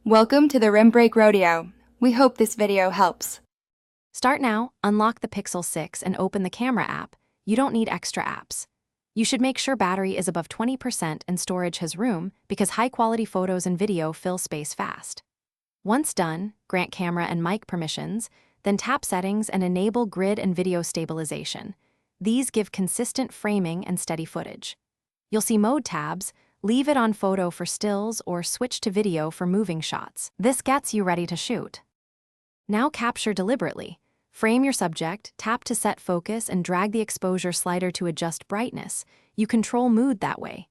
Welcome to the Rim Break Rodeo. We hope this video helps. Start now, unlock the Pixel 6 and open the camera app. You don't need extra apps. You should make sure battery is above 20% and storage has room because high-quality photos and video fill space fast. Once done, grant camera and mic permissions, then tap Settings and enable grid and video stabilization. These give consistent framing and steady footage. You'll see mode tabs. Leave it on photo for stills or switch to video for moving shots. This gets you ready to shoot. Now capture deliberately. Frame your subject, tap to set focus and drag the exposure slider to adjust brightness. You control mood that way.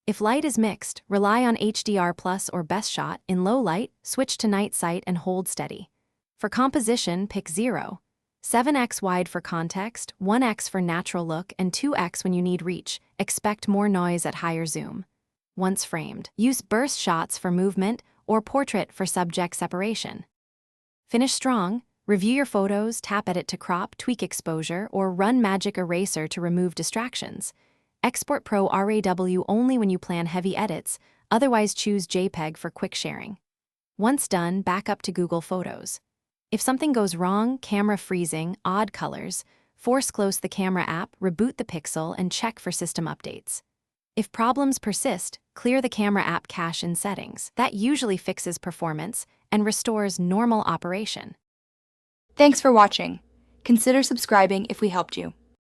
If light is mixed, rely on HDR Plus or Best Shot. In low light, switch to night sight and hold steady. For composition, pick 0. 7x wide for context, 1x for natural look, and 2x when you need reach. Expect more noise at higher zoom. Once framed, use burst shots for movement or portrait for subject separation. Finish strong, review your photos, tap Edit to crop, tweak exposure, or run Magic Eraser to remove distractions. Export Pro RAW only when you plan heavy edits, otherwise choose JPEG for quick sharing. Once done, back up to Google Photos. If something goes wrong, camera freezing, odd colors, force close the camera app, reboot the Pixel, and check for system updates. If problems persist, clear the camera app cache in settings. That usually fixes performance and restores normal operation. Thanks for watching. Consider subscribing if we helped you.